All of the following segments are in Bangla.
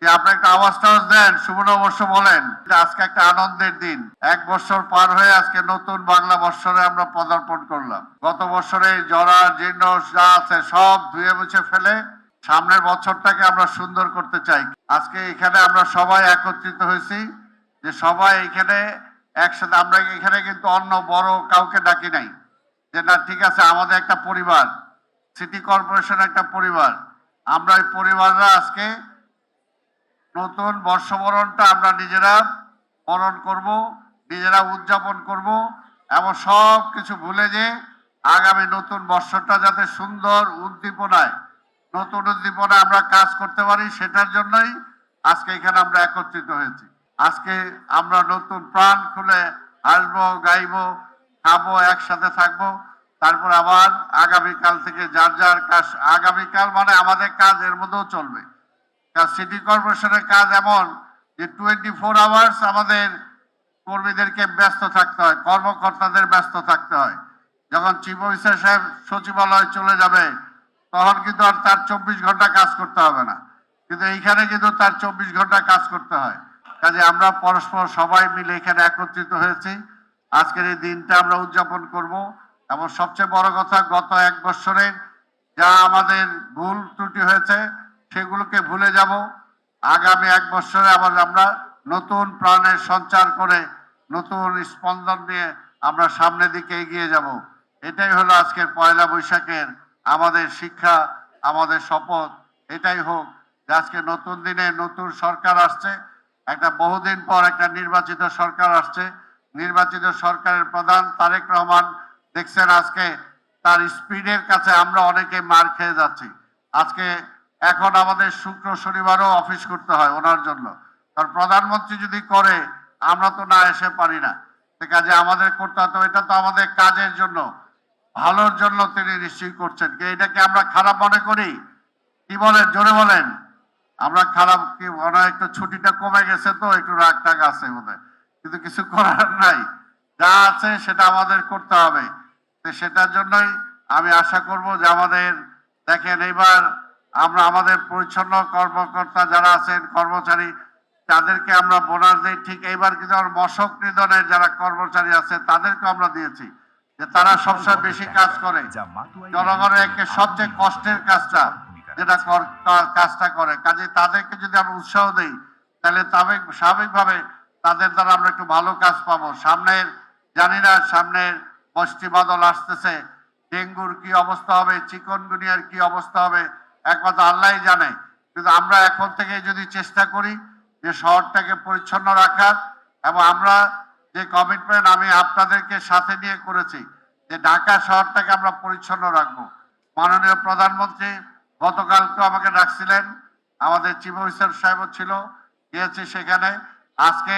যে আপনি একটা আওয়াজ টাওয়াজ দেন, শুভ নববর্ষ বলেন। আজকে একটা আনন্দের দিন। 1 বছর পার হয়ে আজকে নতুন বাংলা বৎসরে আমরা পদার্পণ করলাম। গত বছরে জরা জীর্ণ যা আছে সব ধুয়ে মুছে ফেলে সামনের বছরটাকে আমরা সুন্দর করতে চাই। আজকে এখানে আমরা সবাই একত্রিত হয়েছি, যে সবাই এখানে একসাথে। আমরা এখানে কিন্তু অন্য বড় কাউকে ডাকি নাই, যে না ঠিক আছে আমাদের একটা পরিবার, সিটি কর্পোরেশন একটা পরিবার। আমরা এই পরিবাররা আজকে নতুন বর্ষবরণটা আমরা নিজেরা বরণ করব, নিজেরা উদযাপন করব, এবং সব কিছু ভুলে যে আগামী নতুন বর্ষটা যাতে সুন্দর উদ্দীপনায়, নতুন উদ্দীপনায় আমরা কাজ করতে পারি, সেটার জন্যই আজকে এখানে আমরা একত্রিত হয়েছি। আজকে আমরা নতুন প্রাণ খুলে আসবো, গাইবো, খাবো, একসাথে থাকবো। তারপর আবার আগামীকাল থেকে যার যার কাজ, আগামীকাল মানে আমাদের কাজ এর মধ্যেও চলবে। সিটি কর্পোরেশনের কাজ এমন যে 24 আওয়ার্স আমাদের কর্মীদেরকে ব্যস্ত থাকতে হয়, কর্মকর্তাদের ব্যস্ত থাকতে হয়। যখন চিফ অফিসার সাহেব সচিবালয়ে চলে যাবে তখন কিন্তু আর তার 24 ঘন্টা কাজ করতে হবে না, কিন্তু এইখানে কিন্তু তার 24 ঘন্টা কাজ করতে হয়। কাজে আমরা পরস্পর সবাই মিলে এখানে একত্রিত হয়েছি। আজকের এই দিনটা আমরা উদযাপন করব, এবং সবচেয়ে বড় কথা, গত 1 বছরে যা আমাদের ভুল ত্রুটি হয়েছে সেগুলোকে ভুলে যাব। আগামী 1 বছরে আবার আমরা নতুন প্রাণের সঞ্চার করে নতুন স্পন্দন নিয়ে আমরা সামনের দিকে এগিয়ে যাব। এটাই হলো আজকের পয়লা বৈশাখের আমাদের শিক্ষা, আমাদের শপথ। এটাই হোক যে আজকে নতুন দিনে নতুন সরকার আসছে, একটা বহুদিন পর একটা নির্বাচিত সরকার আসছে। নির্বাচিত সরকারের প্রধান তারেক রহমান দেখছেন আজকে তার স্পিডের কাছে আমরা অনেকে মার খেয়ে যাচ্ছি। আজকে এখন আমাদের শুক্র শনিবারও অফিস করতে হয় ওনার জন্য, কারণ প্রধানমন্ত্রী যদি করে আমরা তো না এসে পারি না। কাজে আমাদের করতে হতো, এটা তো আমাদের কাজের জন্য, ভালোর জন্য তিনি নিশ্চয়ই করছেন। এটাকে আমরা খারাপ মনে করি? কি বলেন, জোরে বলেন। আমরা খারাপ কি মনে হয়? একটু ছুটিটা কমে গেছে তো একটু রাগ টাগ আছে বোধহয়, কিন্তু কিছু করার নাই। যা আছে সেটা আমাদের করতে হবে। তো সেটার জন্যই আমি আশা করব যে আমাদের, দেখেন এবার আমরা আমাদের পরিচ্ছন্ন কর্মকর্তা যারা আছেন, কর্মচারী, তাদেরকে আমরা বোনাস দিই। ঠিক এইবার কিন্তু আমার মশক নিধনের যারা কর্মচারী আছে তাদেরকে আমরা দিয়েছি, যে তারা সবসময় বেশি কাজ করে, জনগণের একটা সবচেয়ে কষ্টের কাজটা যেটা কাজটা করে। কাজে তাদেরকে যদি আমরা উৎসাহ দেই তাহলে স্বাভাবিকভাবে তাদের দ্বারা আমরা একটু ভালো কাজ পাবো। সামনের, জানি না সামনের বৃষ্টি বাদল আসতেছে, ডেঙ্গুর কি অবস্থা হবে, চিকনগুনিয়ার কি অবস্থা হবে, একমাত্র আল্লাহই জানে। কিন্তু আমরা এখন থেকে যদি চেষ্টা করি যে শহরটাকে পরিচ্ছন্ন রাখার, এবং আমরা যে কমিটমেন্ট আমি আপনাদেরকে সাথে নিয়ে করেছি যে ঢাকা শহরটাকে আমরা পরিচ্ছন্ন রাখবো। মাননীয় প্রধানমন্ত্রী গতকালকে আমাকে ডাকছিলেন, আমাদের চিফ অফিসার সাহেবও ছিল, গিয়েছি সেখানে। আজকে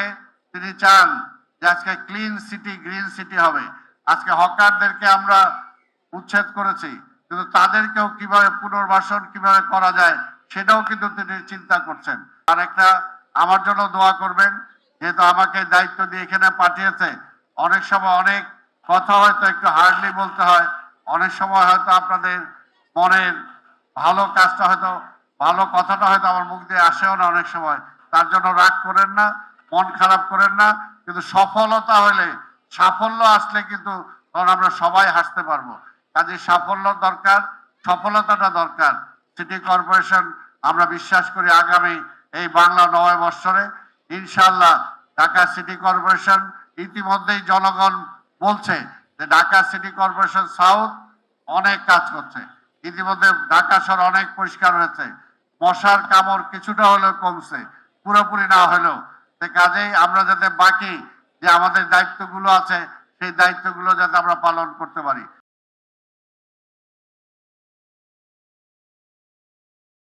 তিনি চান যে আজকে ক্লিন সিটি, গ্রিন সিটি হবে। আজকে হকারদেরকে আমরা উচ্ছেদ করেছি, কিন্তু তাদেরকেও কিভাবে পুনর্বাসন কিভাবে করা যায় সেটাও কিন্তু তিনি চিন্তা করছেন। আর একটা আমার জন্য দোয়া করবেন, যেহেতু আমাকে দায়িত্ব দিয়ে এখানে পাঠিয়েছে। অনেক সময় অনেক কথা হয়তো একটু হার্ডলি বলতে হয়, অনেক সময় হয়তো আপনাদের মনের ভালো কাজটা হয়তো, ভালো কথাটা হয়তো আমার মুখ দিয়ে আসেও না অনেক সময়। তার জন্য রাগ করেন না, মন খারাপ করেন না। কিন্তু সফলতা হলে, সাফল্য আসলে কিন্তু তখন আমরা সবাই হাসতে পারবো। কাজে সাফল্য দরকার, সফলতাটা দরকার। সিটি কর্পোরেশন আমরা বিশ্বাস করি আগামী এই বাংলা নয় বৎসরে ইনশাআল্লাহ ঢাকা সিটি কর্পোরেশন, ইতিমধ্যেই জনগণ বলছে যে ঢাকা সিটি কর্পোরেশন সাউথ অনেক কাজ করছে। ইতিমধ্যে ঢাকা শহর অনেক পরিষ্কার হয়েছে, মশার কামড় কিছুটা হলেও কমছে, পুরোপুরি না হলেও। কাজেই আমরা যাতে বাকি যে আমাদের দায়িত্বগুলো আছে সেই দায়িত্বগুলো যাতে আমরা পালন করতে পারি।